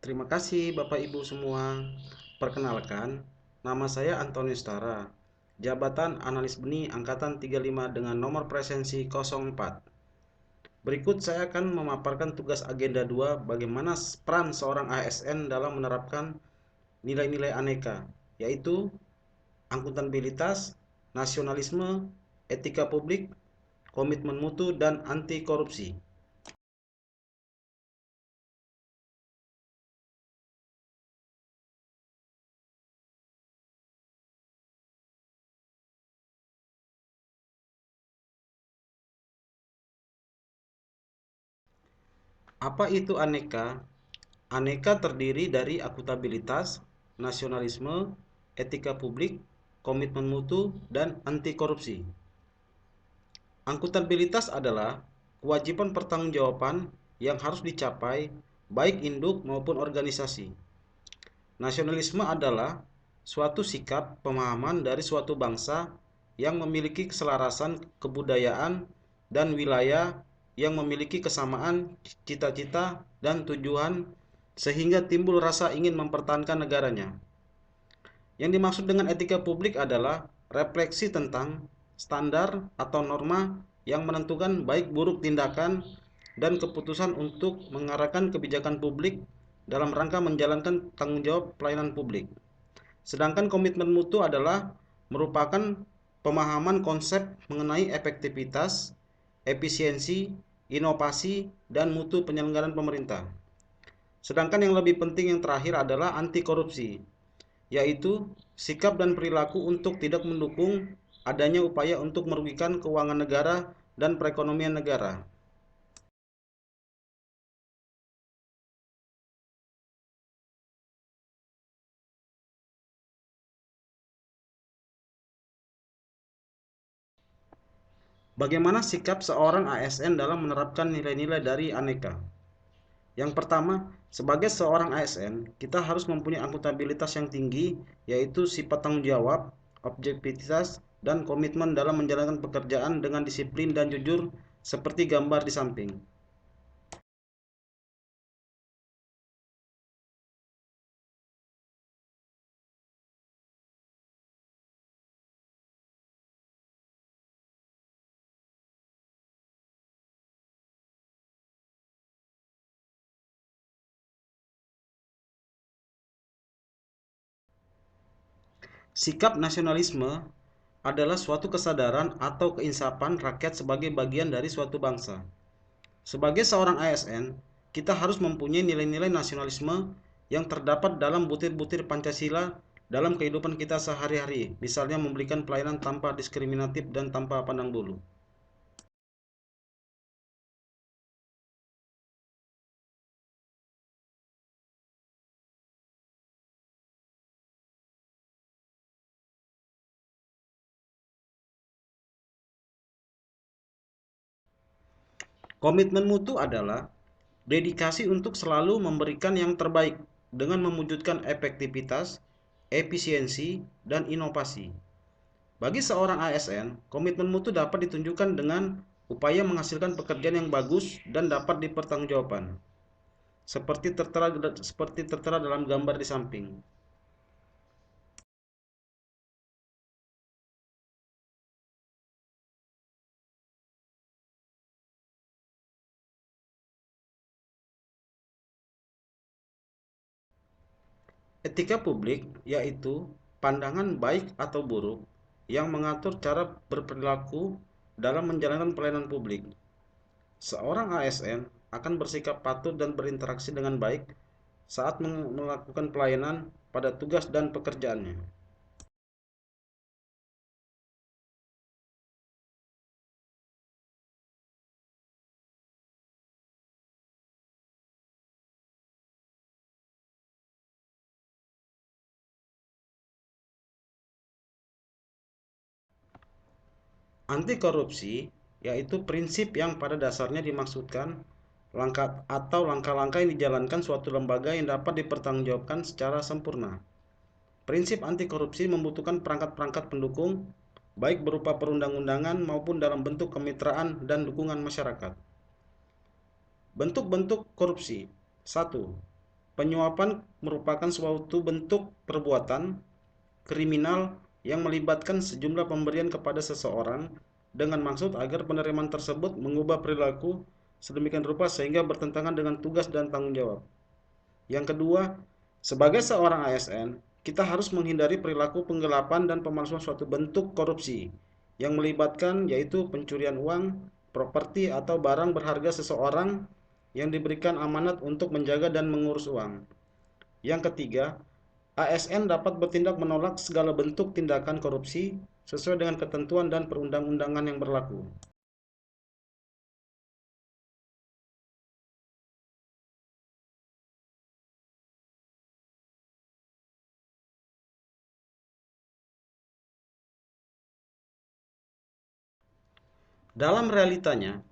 Terima kasih Bapak Ibu semua. Perkenalkan, nama saya Antonius Tara, Jabatan Analis Benih Angkatan 35 dengan nomor presensi 04. Berikut saya akan memaparkan tugas agenda 2 bagaimana peran seorang ASN dalam menerapkan nilai-nilai aneka, yaitu akuntabilitas, nasionalisme, etika publik, komitmen mutu, dan anti korupsi. Apa itu aneka? Aneka terdiri dari akuntabilitas, nasionalisme, etika publik, komitmen mutu, dan anti korupsi. Akuntabilitas adalah kewajiban pertanggungjawaban yang harus dicapai baik induk maupun organisasi. Nasionalisme adalah suatu sikap pemahaman dari suatu bangsa yang memiliki keselarasan kebudayaan dan wilayah yang memiliki kesamaan cita-cita dan tujuan sehingga timbul rasa ingin mempertahankan negaranya. Yang dimaksud dengan etika publik adalah refleksi tentang standar atau norma yang menentukan baik buruk tindakan dan keputusan untuk mengarahkan kebijakan publik dalam rangka menjalankan tanggung jawab pelayanan publik. Sedangkan komitmen mutu adalah merupakan pemahaman konsep mengenai efektivitas, efisiensi, inovasi, dan mutu penyelenggaraan pemerintah. Sedangkan yang lebih penting yang terakhir adalah anti korupsi, yaitu sikap dan perilaku untuk tidak mendukung adanya upaya untuk merugikan keuangan negara dan perekonomian negara. Bagaimana sikap seorang ASN dalam menerapkan nilai-nilai dari aneka? Yang pertama, sebagai seorang ASN, kita harus mempunyai akuntabilitas yang tinggi, yaitu sifat tanggung jawab, objektivitas, dan komitmen dalam menjalankan pekerjaan dengan disiplin dan jujur seperti gambar di samping. Sikap nasionalisme adalah suatu kesadaran atau keinsapan rakyat sebagai bagian dari suatu bangsa. Sebagai seorang ASN, kita harus mempunyai nilai-nilai nasionalisme yang terdapat dalam butir-butir Pancasila dalam kehidupan kita sehari-hari, misalnya memberikan pelayanan tanpa diskriminatif dan tanpa pandang bulu. Komitmen mutu adalah dedikasi untuk selalu memberikan yang terbaik dengan mewujudkan efektivitas, efisiensi, dan inovasi. Bagi seorang ASN, komitmen mutu dapat ditunjukkan dengan upaya menghasilkan pekerjaan yang bagus dan dapat dipertanggungjawabkan, seperti tertera dalam gambar di samping. Etika publik yaitu pandangan baik atau buruk yang mengatur cara berperilaku dalam menjalankan pelayanan publik. Seorang ASN akan bersikap patuh dan berinteraksi dengan baik saat melakukan pelayanan pada tugas dan pekerjaannya. Anti korupsi yaitu prinsip yang pada dasarnya dimaksudkan langkah-langkah yang dijalankan suatu lembaga yang dapat dipertanggungjawabkan secara sempurna. Prinsip anti korupsi membutuhkan perangkat-perangkat pendukung, baik berupa perundang-undangan maupun dalam bentuk kemitraan dan dukungan masyarakat. Bentuk-bentuk korupsi. 1. Penyuapan merupakan suatu bentuk perbuatan kriminal yang melibatkan sejumlah pemberian kepada seseorang dengan maksud agar penerimaan tersebut mengubah perilaku sedemikian rupa sehingga bertentangan dengan tugas dan tanggung jawab. Yang kedua, sebagai seorang ASN, kita harus menghindari perilaku penggelapan dan pemalsuan suatu bentuk korupsi yang melibatkan yaitu pencurian uang, properti atau barang berharga seseorang yang diberikan amanat untuk menjaga dan mengurus uang. Yang ketiga, ASN dapat bertindak menolak segala bentuk tindakan korupsi sesuai dengan ketentuan dan perundang-undangan yang berlaku. Dalam realitanya,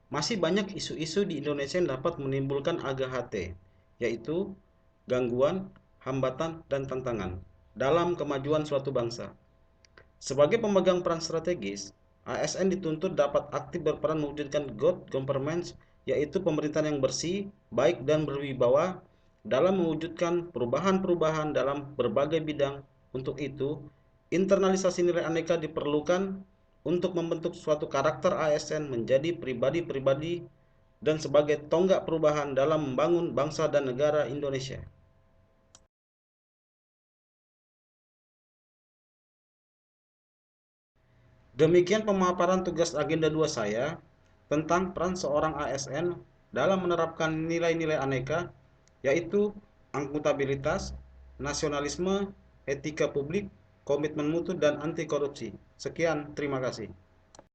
masih banyak isu-isu di Indonesia yang dapat menimbulkan AGHT, yaitu gangguan, hambatan, dan tantangan dalam kemajuan suatu bangsa. Sebagai pemegang peran strategis, ASN dituntut dapat aktif berperan mewujudkan good government, yaitu pemerintahan yang bersih, baik, dan berwibawa dalam mewujudkan perubahan-perubahan dalam berbagai bidang. Untuk itu, internalisasi nilai aneka diperlukan untuk membentuk suatu karakter ASN menjadi pribadi-pribadi dan sebagai tonggak perubahan dalam membangun bangsa dan negara Indonesia. Demikian pemaparan tugas agenda 2 saya tentang peran seorang ASN dalam menerapkan nilai-nilai aneka, yaitu akuntabilitas, nasionalisme, etika publik, komitmen mutu, dan anti korupsi. Sekian, terima kasih.